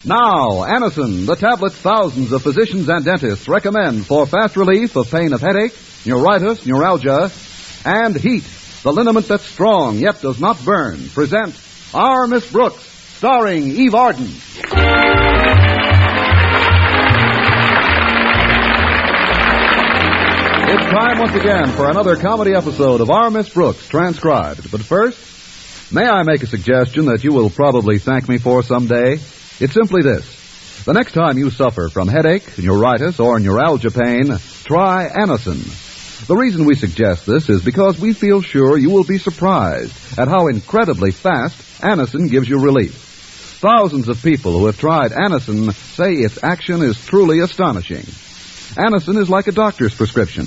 Now, Anacin, the tablet thousands of physicians and dentists recommend for fast relief of pain of headache, neuritis, neuralgia, and heat. The liniment that's strong yet does not burn. Present Our Miss Brooks, starring Eve Arden. It's time once again for another comedy episode of Our Miss Brooks, transcribed. But first, may I make a suggestion that you will probably thank me for someday? It's simply this. The next time you suffer from headache, neuritis, or neuralgia pain, try Anacin. The reason we suggest this is because we feel sure you will be surprised at how incredibly fast Anacin gives you relief. Thousands of people who have tried Anacin say its action is truly astonishing. Anacin is like a doctor's prescription.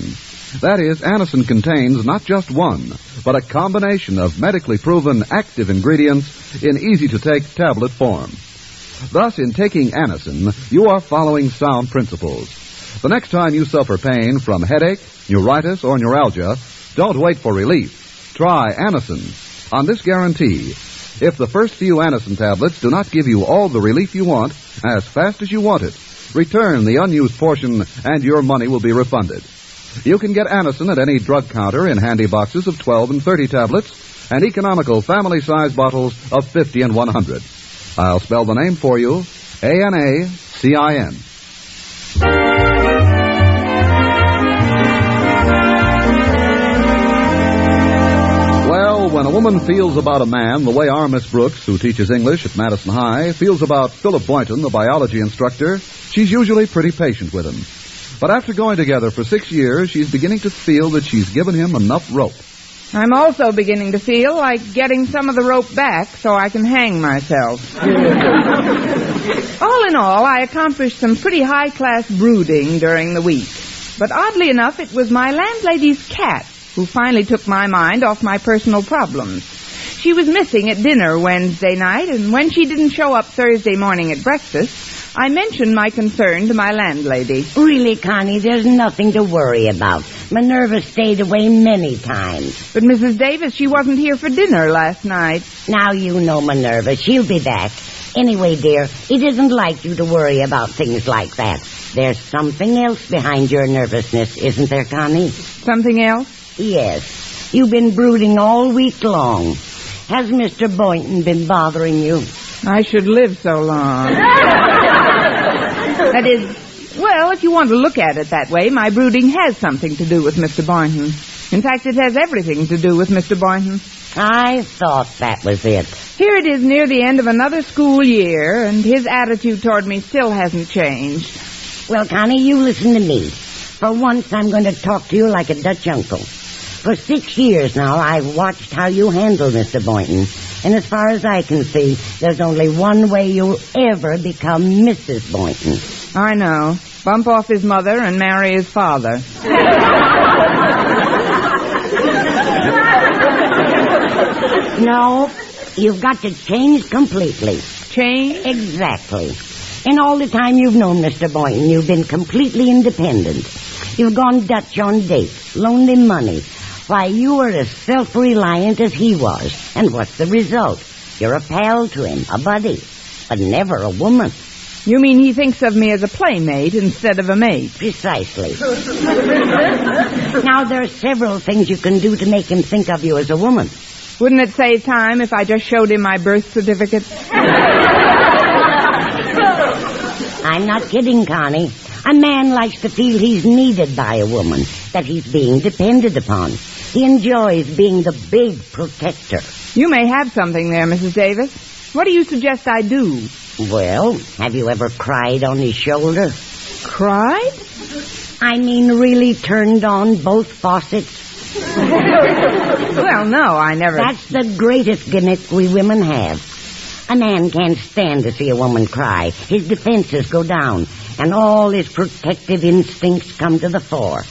That is, Anacin contains not just one, but a combination of medically proven active ingredients in easy-to-take tablet form. Thus, in taking Anacin, you are following sound principles. The next time you suffer pain from headache, neuritis, or neuralgia, don't wait for relief. Try Anacin. On this guarantee, if the first few Anacin tablets do not give you all the relief you want, as fast as you want it, return the unused portion and your money will be refunded. You can get Anacin at any drug counter in handy boxes of 12 and 30 tablets and economical family-size bottles of 50 and 100. I'll spell the name for you, Anacin. Well, when a woman feels about a man the way our Miss Brooks, who teaches English at Madison High, feels about Philip Boyton, the biology instructor, she's usually pretty patient with him. But after going together for 6 years, she's beginning to feel that she's given him enough rope. I'm also beginning to feel like getting some of the rope back so I can hang myself. All in all, I accomplished some pretty high-class brooding during the week. But oddly enough, it was my landlady's cat who finally took my mind off my personal problems. She was missing at dinner Wednesday night, and when she didn't show up Thursday morning at breakfast, I mentioned my concern to my landlady. Really, Connie, there's nothing to worry about. Minerva stayed away many times. But Mrs. Davis, she wasn't here for dinner last night. Now you know Minerva. She'll be back. Anyway, dear, it isn't like you to worry about things like that. There's something else behind your nervousness, isn't there, Connie? Something else? Yes. You've been brooding all week long. Has Mr. Boyton been bothering you? I should live so long. That is, well, if you want to look at it that way, my brooding has something to do with Mr. Boynton. In fact, it has everything to do with Mr. Boynton. I thought that was it. Here it is near the end of another school year, and his attitude toward me still hasn't changed. Well, Connie, you listen to me. For once, I'm going to talk to you like a Dutch uncle. For 6 years now, I've watched how you handle Mr. Boynton. And as far as I can see, there's only one way you'll ever become Mrs. Boynton. I know. Bump off his mother and marry his father. No, you've got to change completely. Change? Exactly. In all the time you've known Mr. Boynton, you've been completely independent. You've gone Dutch on dates, loaned him money. Why, you were as self-reliant as he was. And what's the result? You're a pal to him, a buddy, but never a woman. You mean he thinks of me as a playmate instead of a mate? Precisely. Now, there are several things you can do to make him think of you as a woman. Wouldn't it save time if I just showed him my birth certificate? I'm not kidding, Connie. A man likes to feel he's needed by a woman, that he's being depended upon. He enjoys being the big protector. You may have something there, Mrs. Davis. What do you suggest I do? Well, have you ever cried on his shoulder? Cried? I mean, really turned on both faucets? Well, no, I never... That's the greatest gimmick we women have. A man can't stand to see a woman cry. His defenses go down, and all his protective instincts come to the fore.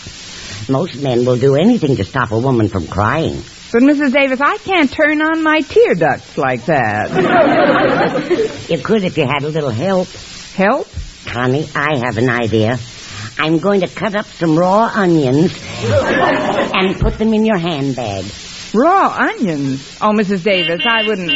Most men will do anything to stop a woman from crying. But, Mrs. Davis, I can't turn on my tear ducts like that. You could if you had a little help. Help? Connie, I have an idea. I'm going to cut up some raw onions and put them in your handbag. Raw onions? Oh, Mrs. Davis, I wouldn't...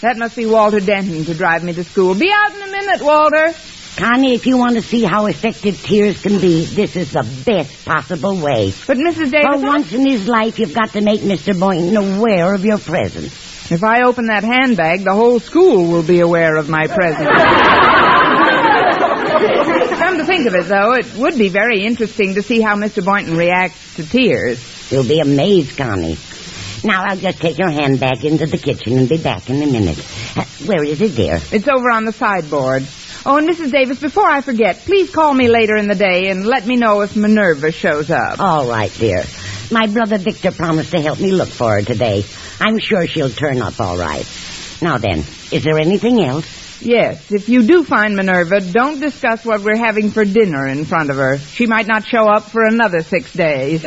That must be Walter Denton to drive me to school. Be out in a minute, Walter. Connie, if you want to see how effective tears can be, this is the best possible way. But Mrs. Davis... For once in his life, you've got to make Mr. Boynton aware of your presence. If I open that handbag, the whole school will be aware of my presence. Come to think of it, though, it would be very interesting to see how Mr. Boynton reacts to tears. You'll be amazed, Connie. Now, I'll just take your handbag into the kitchen and be back in a minute. Where is it, dear? It's over on the sideboard. Oh, and Mrs. Davis, before I forget, please call me later in the day and let me know if Minerva shows up. All right, dear. My brother Victor promised to help me look for her today. I'm sure she'll turn up all right. Now then, is there anything else? Yes, if you do find Minerva, don't discuss what we're having for dinner in front of her. She might not show up for another 6 days.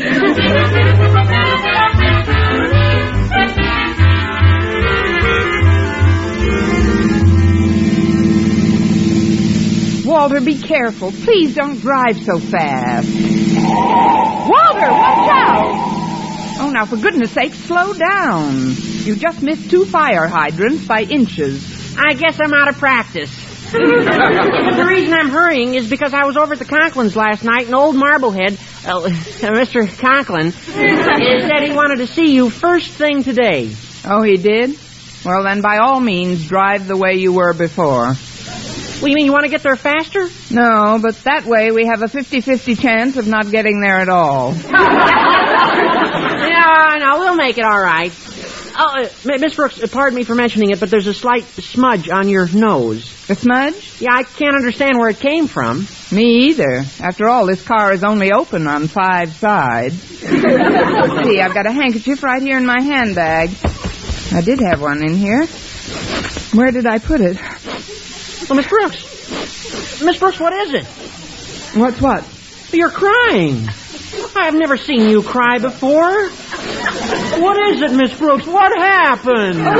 Walter, be careful. Please don't drive so fast. Walter, watch out! Oh, now, for goodness sake, slow down. You just missed 2 fire hydrants by inches. I guess I'm out of practice. The reason I'm hurrying is because I was over at the Conklins last night, and old Marblehead, Mr. Conklin, said he wanted to see you first thing today. Oh, he did? Well, then, by all means, drive the way you were before. Well, you mean you want to get there faster? No, but that way we have a 50-50 chance of not getting there at all. No, we'll make it all right. Oh, Miss Brooks, pardon me for mentioning it, but there's a slight smudge on your nose. A smudge? Yeah, I can't understand where it came from. Me either. After all, this car is only open on 5 sides. Let's see, I've got a handkerchief right here in my handbag. I did have one in here. Where did I put it? Well, Miss Brooks, what is it? What's what? You're crying. I've never seen you cry before. What is it, Miss Brooks? What happened? Nothing,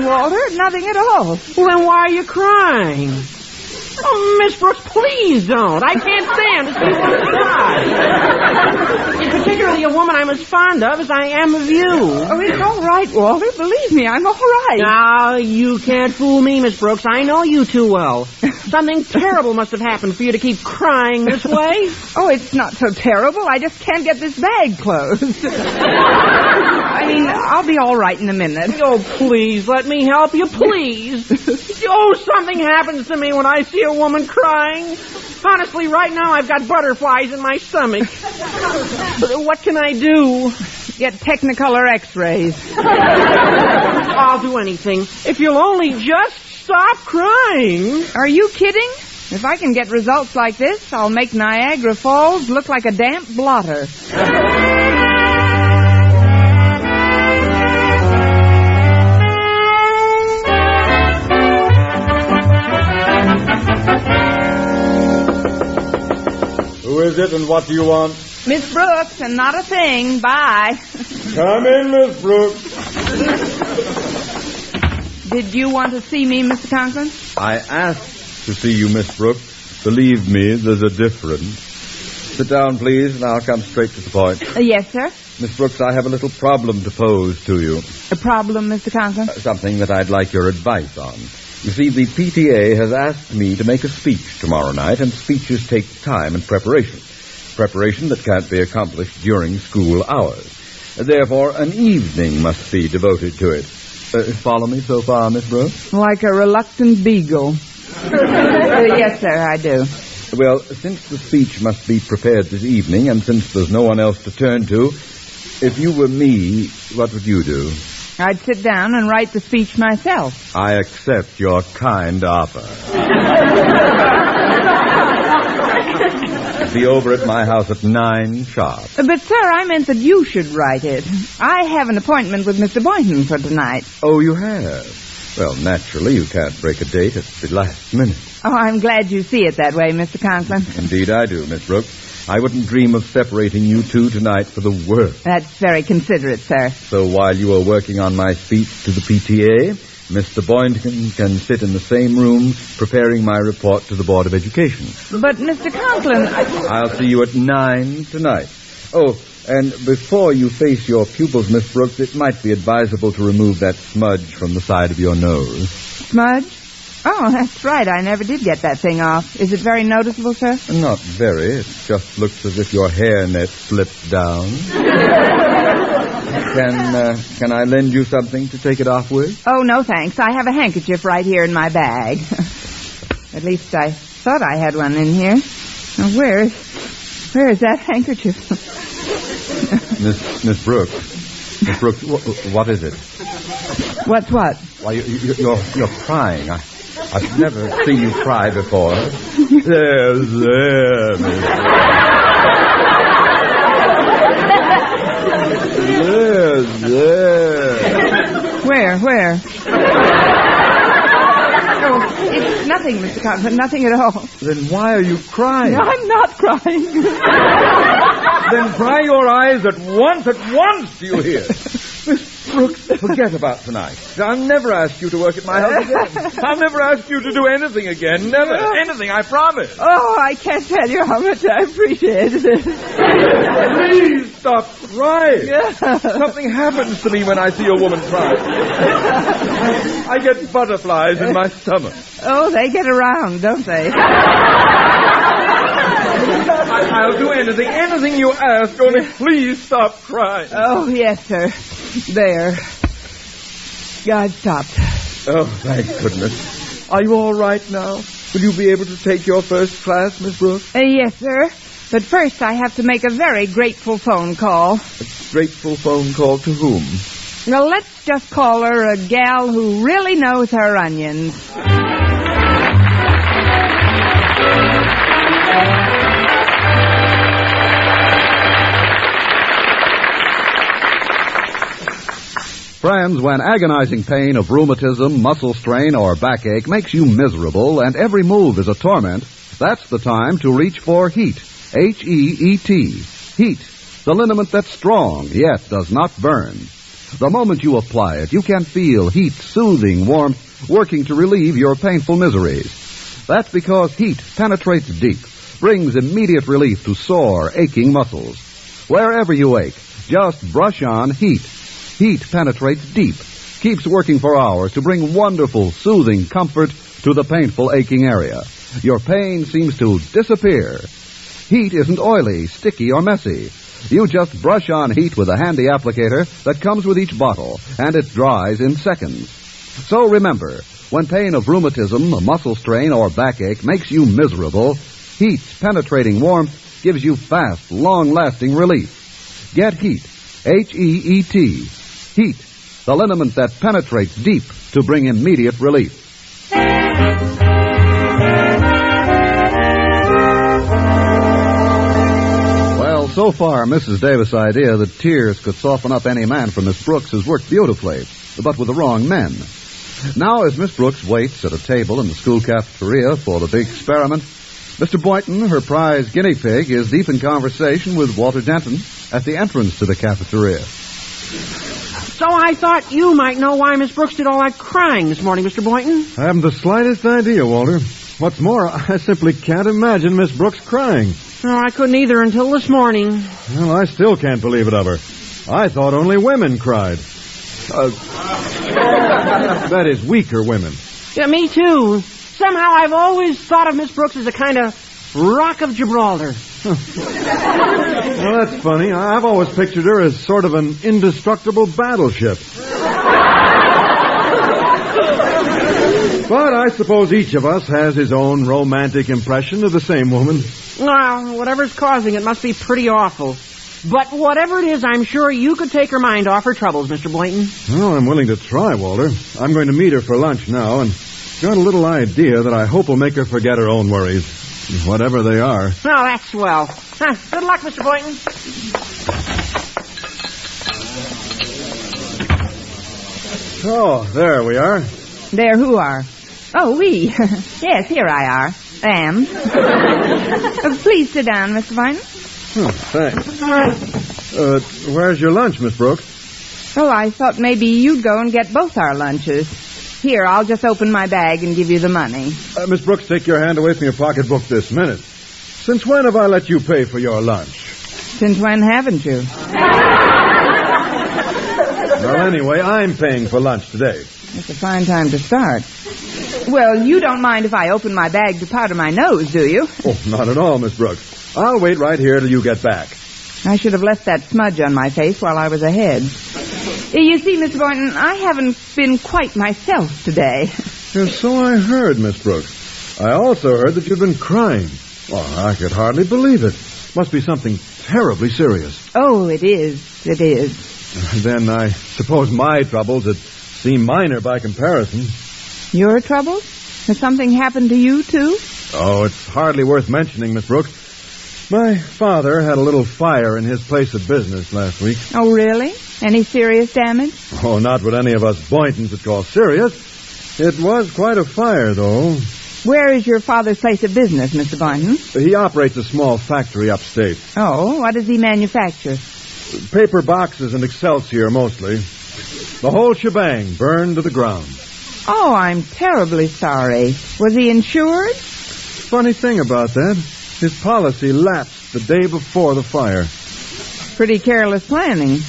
Walter. Nothing at all. Well, then why are you crying? Oh, Miss Brooks, please don't. I can't stand to see one cry. Particularly a woman I'm as fond of as I am of you. Oh, it's all right, Walter. Believe me, I'm all right. No, you can't fool me, Miss Brooks. I know you too well. Something terrible must have happened for you to keep crying this way. Oh, it's not so terrible. I just can't get this bag closed. I mean, I'll be all right in a minute. Oh, please, let me help you, please. Oh, something happens to me when I see a woman crying. Honestly, right now I've got butterflies in my stomach. But what can I do? Get Technicolor x-rays. I'll do anything if you'll only just stop crying. Are you kidding? If I can get results like this, I'll make Niagara Falls look like a damp blotter. Who is it and what do you want? Miss Brooks, and not a thing. Bye. Come in, Miss Brooks. Did you want to see me, Mr. Conklin? I asked to see you, Miss Brooks. Believe me, there's a difference. Sit down, please, and I'll come straight to the point. Yes, sir. Miss Brooks, I have a little problem to pose to you. A problem, Mr. Conklin? Something that I'd like your advice on. You see, the PTA has asked me to make a speech tomorrow night, and speeches take time and preparation. Preparation that can't be accomplished during school hours. Therefore, an evening must be devoted to it. Follow me so far, Miss Brooks? Like a reluctant beagle. Yes, sir, I do. Well, since the speech must be prepared this evening, and since there's no one else to turn to, if you were me, what would you do? I'd sit down and write the speech myself. I accept your kind offer. Be over at my house at 9 sharp. But, sir, I meant that you should write it. I have an appointment with Mr. Boyton for tonight. Oh, you have? Well, naturally, you can't break a date at the last minute. Oh, I'm glad you see it that way, Mr. Conklin. Indeed I do, Miss Brooks. I wouldn't dream of separating you two tonight for the world. That's very considerate, sir. So while you are working on my speech to the PTA, Mr. Boynton can sit in the same room preparing my report to the Board of Education. But, Mr. Conklin, I'll see you at 9 tonight. Oh, And before you face your pupils, Miss Brooks, it might be advisable to remove that smudge from the side of your nose. Smudge? Oh, that's right. I never did get that thing off. Is it very noticeable, sir? Not very. It just looks as if your hairnet slipped down. Can I lend you something to take it off with? Oh, no, thanks. I have a handkerchief right here in my bag. At least I thought I had one in here. Now, where is that handkerchief? Miss Brooks. Miss Brooks, what is it? What's what? Why, you're crying. I've never seen you cry before. There, Miss Where? Oh, it's nothing, Mr. Conklin, nothing at all. Then why are you crying? No, I'm not crying. Then dry your eyes at once, do you hear? Miss Brooks, forget about tonight. I'll never ask you to work at my house again. I'll never ask you to do anything again. Never. Anything, I promise. Oh, I can't tell you how much I appreciate it. Please stop crying. Something happens to me when I see a woman cry. I get butterflies in my stomach. Oh, they get around, don't they? I'll do anything you ask, only please stop crying. Oh, yes, sir. There. God stopped. Oh, thank goodness. Are you all right now? Will you be able to take your first class, Miss Brooks? Yes, sir. But first I have to make a very grateful phone call. A grateful phone call to whom? Well, let's just call her a gal who really knows her onions. Friends, when agonizing pain of rheumatism, muscle strain, or backache makes you miserable and every move is a torment, that's the time to reach for HEAT. H-E-E-T. HEAT, the liniment that's strong, yet does not burn. The moment you apply it, you can feel HEAT soothing warmth working to relieve your painful miseries. That's because HEAT penetrates deep, brings immediate relief to sore, aching muscles. Wherever you ache, just brush on HEAT. HEAT penetrates deep, keeps working for hours to bring wonderful, soothing comfort to the painful, aching area. Your pain seems to disappear. HEAT isn't oily, sticky, or messy. You just brush on HEAT with a handy applicator that comes with each bottle, and it dries in seconds. So remember, when pain of rheumatism, a muscle strain, or backache makes you miserable, HEAT's penetrating warmth gives you fast, long-lasting relief. Get HEAT, H-E-E-T. HEAT, the liniment that penetrates deep to bring immediate relief. Well, so far, Mrs. Davis' idea that tears could soften up any man for Miss Brooks has worked beautifully, but with the wrong men. Now, as Miss Brooks waits at a table in the school cafeteria for the big experiment, Mr. Boyton, her prize guinea pig, is deep in conversation with Walter Denton at the entrance to the cafeteria. So I thought you might know why Miss Brooks did all that crying this morning, Mr. Boyton. I haven't the slightest idea, Walter. What's more, I simply can't imagine Miss Brooks crying. No, I couldn't either until this morning. Well, I still can't believe it of her. I thought only women cried. That is, weaker women. Yeah, me too. Somehow I've always thought of Miss Brooks as a kind of Rock of Gibraltar. Well, that's funny. I've always pictured her as sort of an indestructible battleship. But I suppose each of us has his own romantic impression of the same woman. Well, whatever's causing it must be pretty awful. But whatever it is, I'm sure you could take her mind off her troubles, Mr. Boynton. Well, I'm willing to try, Walter. I'm going to meet her for lunch now, and got a little idea that I hope will make her forget her own worries, whatever they are. Oh, that's swell. Good luck, Mr. Boynton. Oh, there we are. There who are? Oh, we. Yes, here I am. Please sit down, Mr. Boynton. Oh, thanks. Where's your lunch, Miss Brooks? Oh, I thought maybe you'd go and get both our lunches. Here, I'll just open my bag and give you the money. Miss Brooks, take your hand away from your pocketbook this minute. Since when have I let you pay for your lunch? Since when haven't you? Well, anyway, I'm paying for lunch today. It's a fine time to start. Well, you don't mind if I open my bag to powder my nose, do you? Oh, not at all, Miss Brooks. I'll wait right here till you get back. I should have left that smudge on my face while I was ahead. You see, Mr. Boyton, I haven't been quite myself today. Yes, so I heard, Miss Brooks. I also heard that you'd been crying. Oh, I could hardly believe it. Must be something terribly serious. Oh, it is. It is. Then I suppose my troubles would seem minor by comparison. Your troubles? Has something happened to you, too? Oh, it's hardly worth mentioning, Miss Brooks. My father had a little fire in his place of business last week. Oh, really? Any serious damage? Oh, not what any of us Boytons would call serious. It was quite a fire, though. Where is your father's place of business, Mr. Boyton? He operates a small factory upstate. Oh, what does he manufacture? Paper boxes and Excelsior, mostly. The whole shebang burned to the ground. Oh, I'm terribly sorry. Was he insured? Funny thing about that, his policy lapsed the day before the fire. Pretty careless planning.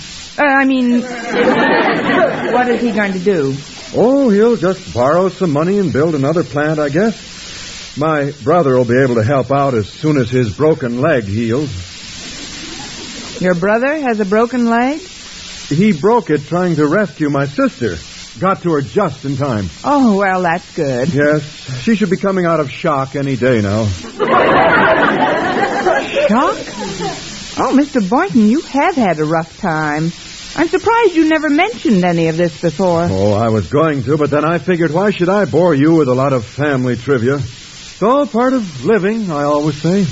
What is he going to do? Oh, he'll just borrow some money and build another plant, I guess. My brother will be able to help out as soon as his broken leg heals. Your brother has a broken leg? He broke it trying to rescue my sister. Got to her just in time. Oh, well, that's good. Yes, she should be coming out of shock any day now. Shock? Oh, Mr. Boyton, you have had a rough time. I'm surprised you never mentioned any of this before. Oh, I was going to, but then I figured, why should I bore you with a lot of family trivia? It's all part of living, I always say.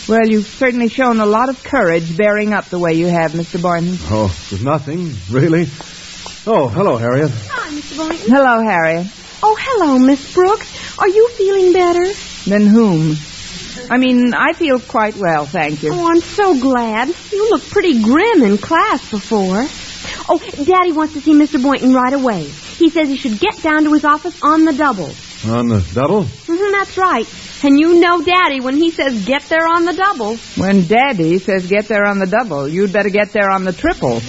Well, you've certainly shown a lot of courage bearing up the way you have, Mr. Boyton. Oh, there's nothing, really. Oh, hello, Harriet. Hi, Mr. Boyton. Hello, Harry. Oh, hello, Miss Brooks. Are you feeling better? Then whom? I feel quite well, thank you. Oh, I'm so glad. You looked pretty grim in class before. Oh, Daddy wants to see Mr. Boyton right away. He says he should get down to his office on the double. On the double? That's right. And you know Daddy when he says get there on the double. When Daddy says get there on the double, you'd better get there on the triple.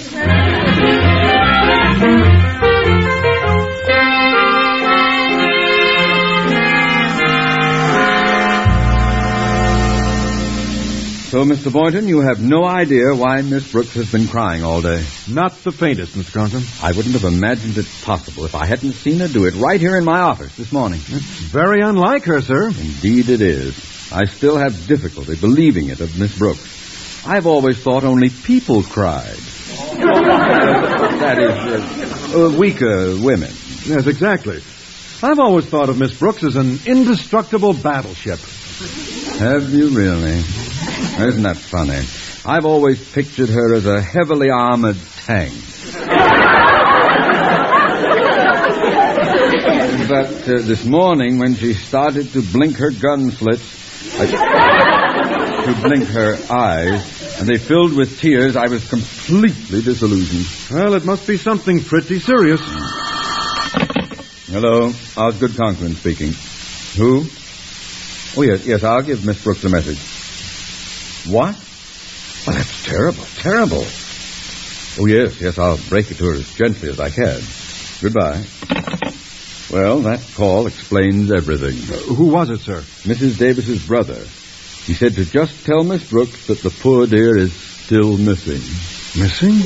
So, Mr. Boyton, you have no idea why Miss Brooks has been crying all day. Not the faintest, Mr. Conklin. I wouldn't have imagined it possible if I hadn't seen her do it right here in my office this morning. It's very unlike her, sir. Indeed it is. I still have difficulty believing it of Miss Brooks. I've always thought only people cried. That is, weaker women. Yes, exactly. I've always thought of Miss Brooks as an indestructible battleship. Have you really? Isn't that funny? I've always pictured her as a heavily armored tank. But this morning, when she started to blink her gun slits, to blink her eyes, and they filled with tears, I was completely disillusioned. Well, it must be something pretty serious. Hello, Osgood Conklin speaking. Who? Oh, yes, I'll give Miss Brooks a message. What? Oh, that's terrible. Oh, yes, I'll break it to her as gently as I can. Goodbye. Well, that call explains everything. Who was it, sir? Mrs. Davis's brother. He said to just tell Miss Brooks that the poor dear is still missing. Missing?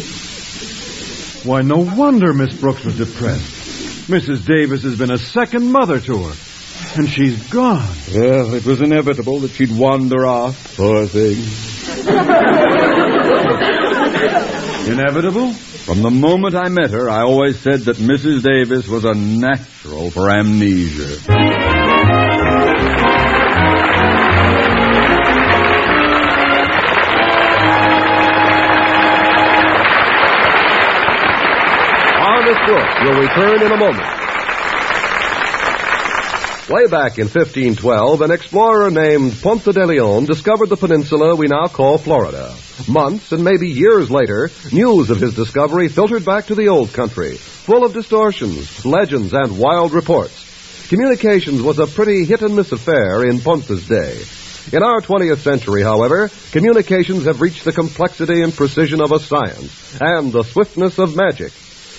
Why, no wonder Miss Brooks was depressed. Mrs. Davis has been a second mother to her. And she's gone. Well, it was inevitable that she'd wander off, poor thing. Inevitable? From the moment I met her, I always said that Mrs. Davis was a natural for amnesia. Our Miss Brooks will return in a moment. Way back in 1512, an explorer named Ponce de Leon discovered the peninsula we now call Florida. Months and maybe years later, news of his discovery filtered back to the old country, full of distortions, legends, and wild reports. Communications was a pretty hit-and-miss affair in Ponce's day. In our 20th century, however, communications have reached the complexity and precision of a science and the swiftness of magic.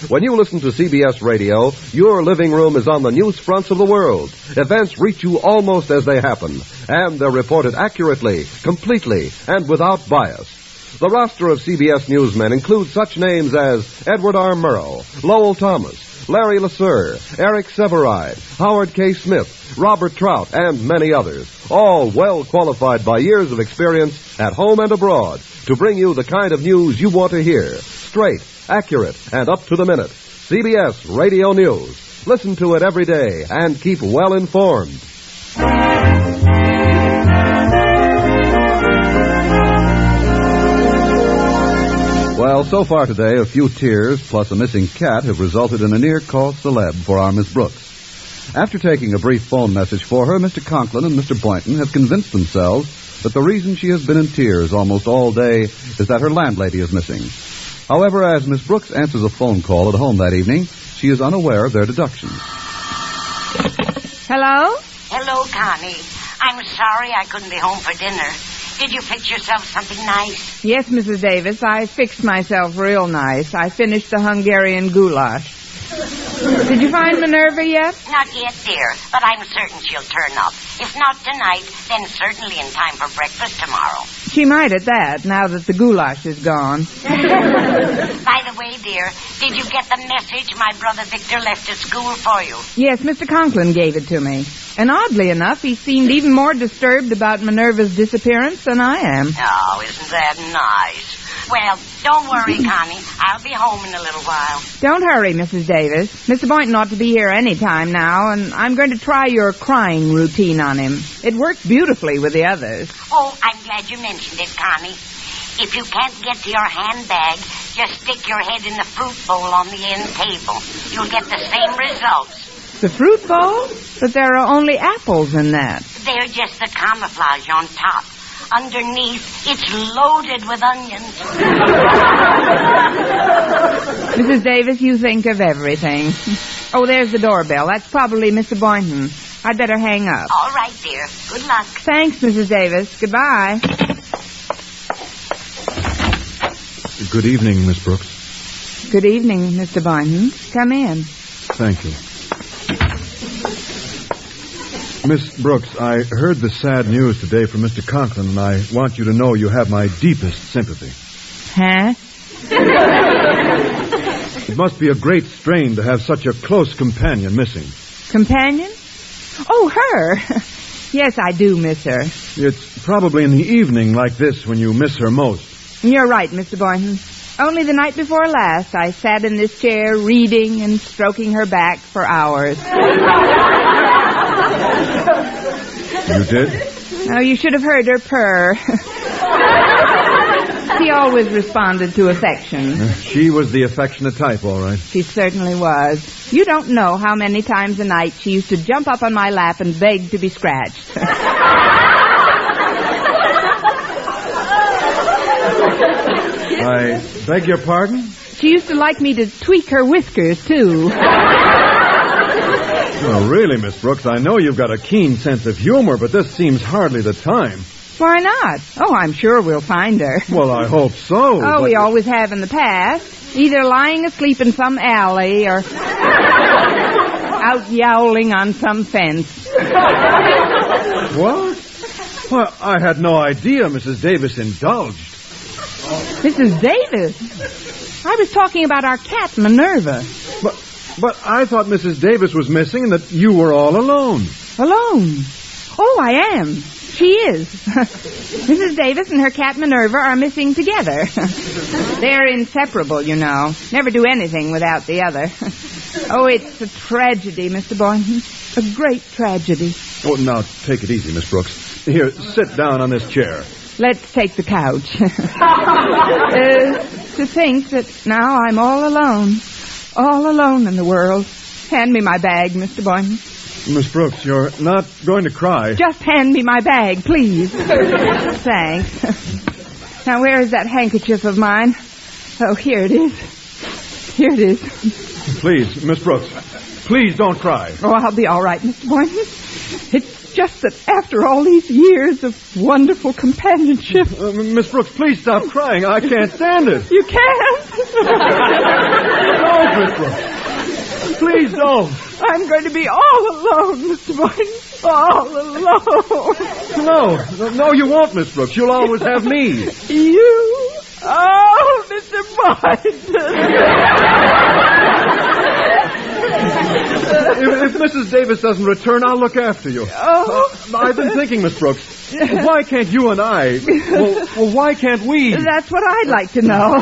When you listen to CBS Radio, your living room is on the news fronts of the world. Events reach you almost as they happen, and they're reported accurately, completely, and without bias. The roster of CBS newsmen includes such names as Edward R. Murrow, Lowell Thomas, Larry LeSueur, Eric Severide, Howard K. Smith, Robert Trout, and many others, all well qualified by years of experience at home and abroad to bring you the kind of news you want to hear. Straight, accurate, and up to the minute. CBS Radio News. Listen to it every day and keep well informed. Well, so far today, a few tears plus a missing cat have resulted in a near-cause celeb for our Miss Brooks. After taking a brief phone message for her, Mr. Conklin and Mr. Boyton have convinced themselves that the reason she has been in tears almost all day is that her landlady is missing. However, as Miss Brooks answers a phone call at home that evening, she is unaware of their deductions. Hello? Hello, Connie. I'm sorry I couldn't be home for dinner. Did you fix yourself something nice? Yes, Mrs. Davis, I fixed myself real nice. I finished the Hungarian goulash. Did you find Minerva yet? Not yet, dear, but I'm certain she'll turn up. If not tonight, then certainly in time for breakfast tomorrow. She might at that, now that the goulash is gone. By the way, dear, did you get the message my brother Victor left at school for you? Yes, Mr. Conklin gave it to me. And oddly enough, he seemed even more disturbed about Minerva's disappearance than I am. Oh, isn't that nice? Well, don't worry, Connie. I'll be home in a little while. Don't hurry, Mrs. Davis. Mr. Boynton ought to be here any time now, and I'm going to try your crying routine on him. It worked beautifully with the others. Oh, I'm glad you mentioned it, Connie. If you can't get to your handbag, just stick your head in the fruit bowl on the end table. You'll get the same results. The fruit bowl? But there are only apples in that. They're just the camouflage on top. Underneath, it's loaded with onions. Mrs. Davis, you think of everything. Oh, there's the doorbell. That's probably Mr. Boynton. I'd better hang up. All right, dear. Good luck. Thanks, Mrs. Davis. Goodbye. Good evening, Miss Brooks. Good evening, Mr. Boynton. Come in. Thank you. Miss Brooks, I heard the sad news today from Mr. Conklin, and I want you to know you have my deepest sympathy. Huh? It must be a great strain to have such a close companion missing. Companion? Oh, her. Yes, I do miss her. It's probably in the evening like this when you miss her most. You're right, Mr. Boynton. Only the night before last, I sat in this chair reading and stroking her back for hours. You did? Oh, you should have heard her purr. She always responded to affection. She was the affectionate type, all right. She certainly was. You don't know how many times a night she used to jump up on my lap and beg to be scratched. I beg your pardon? She used to like me to tweak her whiskers, too. Oh, really, Miss Brooks, I know you've got a keen sense of humor, but this seems hardly the time. Why not? Oh, I'm sure we'll find her. Well, I hope so. Oh, we always have in the past. Either lying asleep in some alley or out yowling on some fence. What? Well, I had no idea Mrs. Davis indulged. Mrs. Davis? I was talking about our cat, Minerva. But I thought Mrs. Davis was missing and that you were all alone. Alone? Oh, I am. She is. Mrs. Davis and her cat Minerva are missing together. They're inseparable, you know. Never do anything without the other. Oh, it's a tragedy, Mr. Boynton. A great tragedy. Oh, now, take it easy, Miss Brooks. Here, sit down on this chair. Let's take the couch. To think that now I'm all alone. All alone in the world. Hand me my bag, Mr. Boynton. Miss Brooks, you're not going to cry. Just hand me my bag, please. Thanks. Now, where is that handkerchief of mine? Oh, here it is. Here it is. Please, Miss Brooks, please don't cry. Oh, I'll be all right, Mr. Boynton. just that after all these years of wonderful companionship... Miss Brooks, please stop crying. I can't stand it. You can't? No, Miss Brooks. Please don't. I'm going to be all alone, Mr. Boyton. All alone. No, you won't, Miss Brooks. You'll always have me. You? Oh, Mr. Boyton. If Mrs. Davis doesn't return, I'll look after you. Oh. I've been thinking, Miss Brooks, why can't you and I... Well, why can't we... That's what I'd like to know.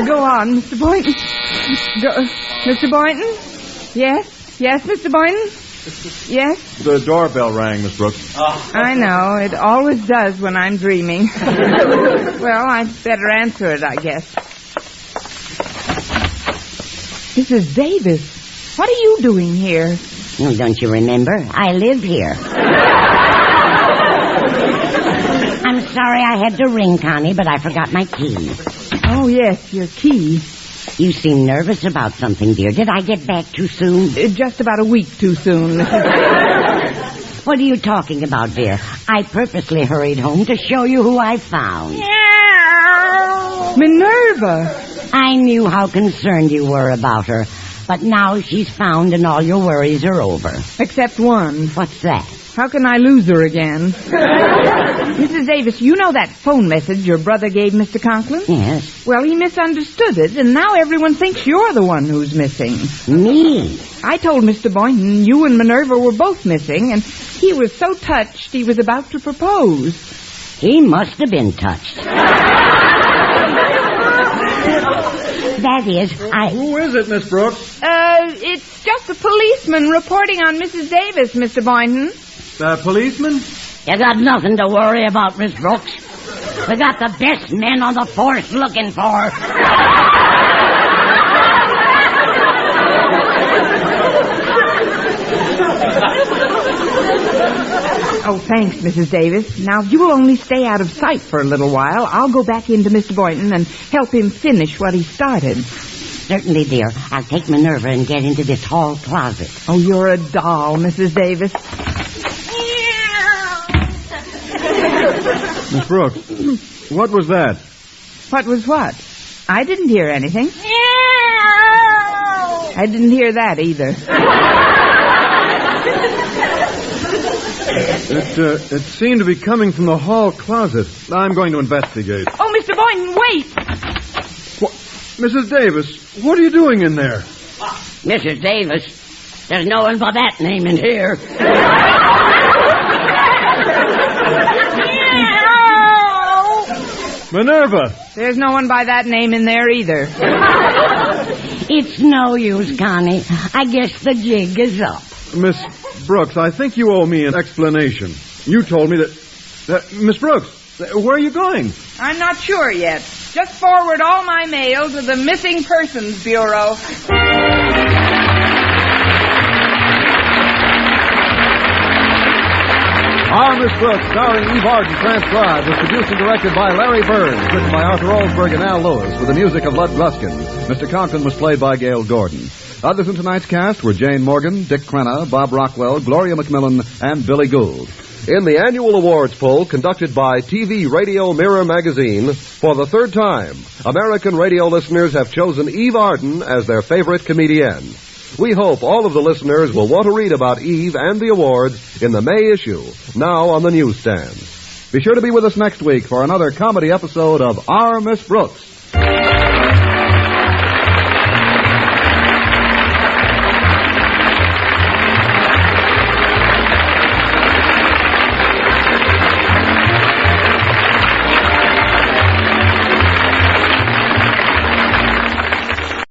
Go on, Mr. Boyton. Mr. Boyton? Yes? Yes, Mr. Boyton? Yes? The doorbell rang, Miss Brooks. I know. It always does when I'm dreaming. Well, I'd better answer it, I guess. Mrs. Davis, what are you doing here? Oh, don't you remember? I live here. I'm sorry I had to ring, Connie, but I forgot my key. Oh, yes, your key. You seem nervous about something, dear. Did I get back too soon? Just about a week too soon. What are you talking about, dear? I purposely hurried home to show you who I found. Minerva. I knew how concerned you were about her, but now she's found and all your worries are over. Except one. What's that? How can I lose her again? Mrs. Davis, you know that phone message your brother gave Mr. Conklin? Yes. Well, he misunderstood it, and now everyone thinks you're the one who's missing. Me? I told Mr. Boynton you and Minerva were both missing, and he was so touched he was about to propose. He must have been touched. That is, Who is it, Miss Brooks? It's just a policeman reporting on Mrs. Davis, Mr. Boynton. Policeman? You got nothing to worry about, Miss Brooks. We got the best men on the force looking for. Oh, thanks, Mrs. Davis. Now, if you will only stay out of sight for a little while, I'll go back into Mr. Boynton and help him finish what he started. Certainly, dear. I'll take Minerva and get into this hall closet. Oh, you're a doll, Mrs. Davis. Miss Brooks, what was that? What was what? I didn't hear anything. I didn't hear that either. It seemed to be coming from the hall closet. I'm going to investigate. Oh, Mr. Boynton, wait! What? Mrs. Davis, what are you doing in there? Mrs. Davis, there's no one by that name in here. Minerva! There's no one by that name in there either. It's no use, Connie. I guess the jig is up. Miss Brooks, I think you owe me an explanation. You told me that Miss Brooks, where are you going? I'm not sure yet. Just forward all my mail to the Missing Persons Bureau. Our Miss Brooks, starring Eve Arden, transcribed, was produced and directed by Larry Burns, written by Arthur Olsberg and Al Lewis, with the music of Lud Gluskin. Mr. Conklin was played by Gail Gordon. Others in tonight's cast were Jane Morgan, Dick Crenna, Bob Rockwell, Gloria McMillan, and Billy Gould. In the annual awards poll conducted by TV Radio Mirror magazine, for the third time, American radio listeners have chosen Eve Arden as their favorite comedienne. We hope all of the listeners will want to read about Eve and the awards in the May issue, now on the newsstands. Be sure to be with us next week for another comedy episode of Our Miss Brooks.